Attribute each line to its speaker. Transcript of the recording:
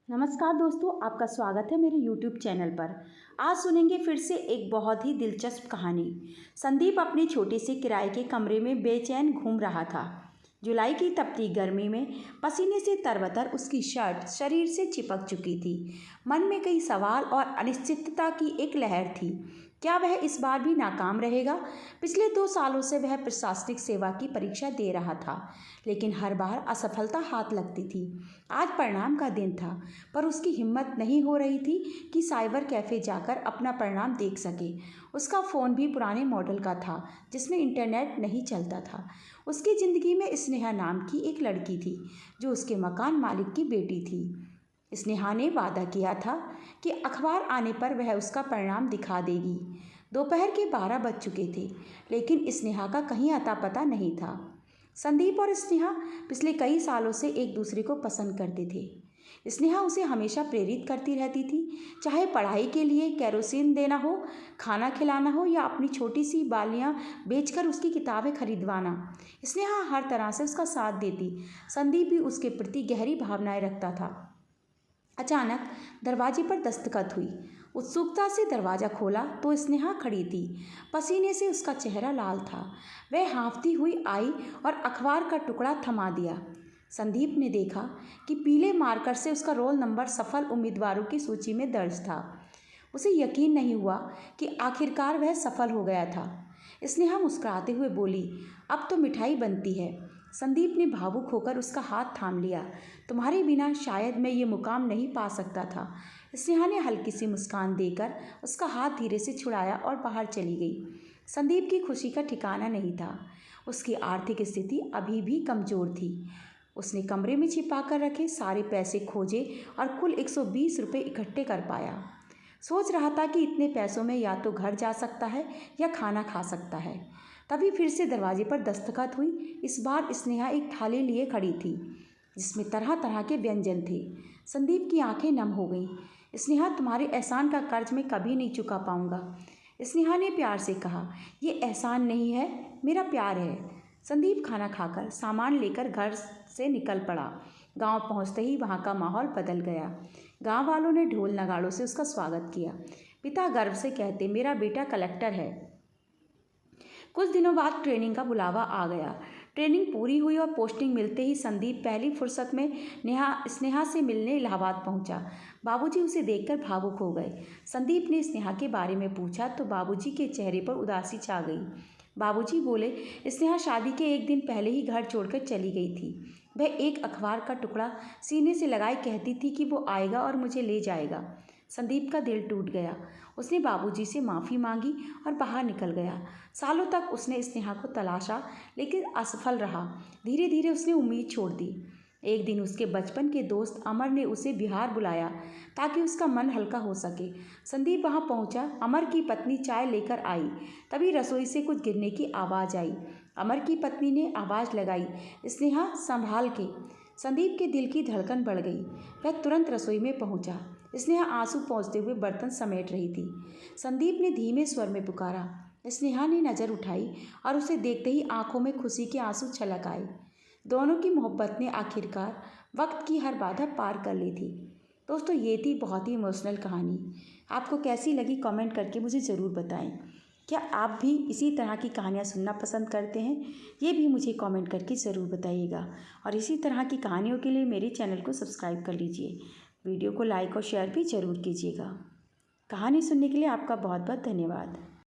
Speaker 1: नमस्कार दोस्तों, आपका स्वागत है मेरे YouTube चैनल पर। आज सुनेंगे फिर से एक बहुत ही दिलचस्प कहानी। संदीप अपने छोटे से किराए के कमरे में बेचैन घूम रहा था। जुलाई की तपती गर्मी में पसीने से तरबतर उसकी शर्ट शरीर से चिपक चुकी थी। मन में कई सवाल और अनिश्चितता की एक लहर थी। क्या वह इस बार भी नाकाम रहेगा? पिछले 2 सालों से वह प्रशासनिक सेवा की परीक्षा दे रहा था, लेकिन हर बार असफलता हाथ लगती थी। आज परिणाम का दिन था, पर उसकी हिम्मत नहीं हो रही थी कि साइबर कैफ़े जाकर अपना परिणाम देख सके। उसका फ़ोन भी पुराने मॉडल का था, जिसमें इंटरनेट नहीं चलता था। उसकी ज़िंदगी में स्नेहा नाम की एक लड़की थी, जो उसके मकान मालिक की बेटी थी। स्नेहा ने वादा किया था कि अखबार आने पर वह उसका परिणाम दिखा देगी। दोपहर के 12 बज चुके थे, लेकिन स्नेहा का कहीं अता पता नहीं था। संदीप और स्नेहा पिछले कई सालों से एक दूसरे को पसंद करते थे। स्नेहा उसे हमेशा प्रेरित करती रहती थी, चाहे पढ़ाई के लिए केरोसिन देना हो, खाना खिलाना हो या अपनी छोटी सी बालियाँ बेचकर उसकी किताबें खरीदवाना। स्नेहा हर तरह से उसका साथ देती। संदीप भी उसके प्रति गहरी भावनाएं रखता था। अचानक दरवाजे पर दस्तखत हुई। उत्सुकता से दरवाज़ा खोला तो स्नेहा खड़ी थी। पसीने से उसका चेहरा लाल था। वह हाँफती हुई आई और अखबार का टुकड़ा थमा दिया। संदीप ने देखा कि पीले मार्कर से उसका रोल नंबर सफल उम्मीदवारों की सूची में दर्ज था। उसे यकीन नहीं हुआ कि आखिरकार वह सफल हो गया था। स्नेहा मुस्कुराते हुए बोली, अब तो मिठाई बनती है। संदीप ने भावुक होकर उसका हाथ थाम लिया। तुम्हारे बिना शायद मैं ये मुकाम नहीं पा सकता था। स्नेहा ने हल्की सी मुस्कान देकर उसका हाथ धीरे से छुड़ाया और बाहर चली गई। संदीप की खुशी का ठिकाना नहीं था। उसकी आर्थिक स्थिति अभी भी कमज़ोर थी। उसने कमरे में छिपा कर रखे सारे पैसे खोजे और कुल 120 रुपये इकट्ठे कर पाया। सोच रहा था कि इतने पैसों में या तो घर जा सकता है या खाना खा सकता है। तभी फिर से दरवाजे पर दस्तखत हुई। इस बार स्नेहा एक थाली लिए खड़ी थी, जिसमें तरह तरह के व्यंजन थे। संदीप की आंखें नम हो गईं। स्नेहा, तुम्हारे एहसान का कर्ज मैं कभी नहीं चुका पाऊंगा। स्नेहा ने प्यार से कहा, ये एहसान नहीं है, मेरा प्यार है। संदीप खाना खाकर सामान लेकर घर से निकल पड़ा। गांव पहुंचते ही वहां का माहौल बदल गया। गांव वालों ने ढोल नगाड़ों से उसका स्वागत किया। पिता गर्व से कहते, मेरा बेटा कलेक्टर है। कुछ दिनों बाद ट्रेनिंग का बुलावा आ गया। ट्रेनिंग पूरी हुई और पोस्टिंग मिलते ही संदीप पहली फुर्सत में स्नेहा से मिलने इलाहाबाद पहुंचा। बाबूजी उसे देखकर भावुक हो गए। संदीप ने स्नेहा के बारे में पूछा तो बाबूजी के चेहरे पर उदासी छा गई। बाबूजी बोले, स्नेहा शादी के एक दिन पहले ही घर छोड़कर चली गई थी। वह एक अखबार का टुकड़ा सीने से लगाए कहती थी कि वो आएगा और मुझे ले जाएगा। संदीप का दिल टूट गया। उसने बाबूजी से माफ़ी मांगी और बाहर निकल गया। सालों तक उसने स्नेहा को तलाशा, लेकिन असफल रहा। धीरे धीरे उसने उम्मीद छोड़ दी। एक दिन उसके बचपन के दोस्त अमर ने उसे बिहार बुलाया ताकि उसका मन हल्का हो सके। संदीप वहां पहुंचा। अमर की पत्नी चाय लेकर आई। तभी रसोई से कुछ गिरने की आवाज़ आई। अमर की पत्नी ने आवाज़ लगाई, स्नेहा संभाल के। संदीप के दिल की धड़कन बढ़ गई। वह तुरंत रसोई में पहुंचा। स्नेहा आंसू पोंछते हुए बर्तन समेट रही थी। संदीप ने धीमे स्वर में पुकारा। स्नेहा ने नज़र उठाई और उसे देखते ही आंखों में खुशी के आंसू छलक आए। दोनों की मोहब्बत ने आखिरकार वक्त की हर बाधा पार कर ली थी। दोस्तों, ये थी बहुत ही इमोशनल कहानी। आपको कैसी लगी कमेंट करके मुझे ज़रूर बताएं। क्या आप भी इसी तरह की कहानियाँ सुनना पसंद करते हैं? ये भी मुझे कमेंट करके ज़रूर बताइएगा। और इसी तरह की कहानियों के लिए मेरे चैनल को सब्सक्राइब कर लीजिए। वीडियो को लाइक और शेयर भी ज़रूर कीजिएगा। कहानी सुनने के लिए आपका बहुत बहुत धन्यवाद।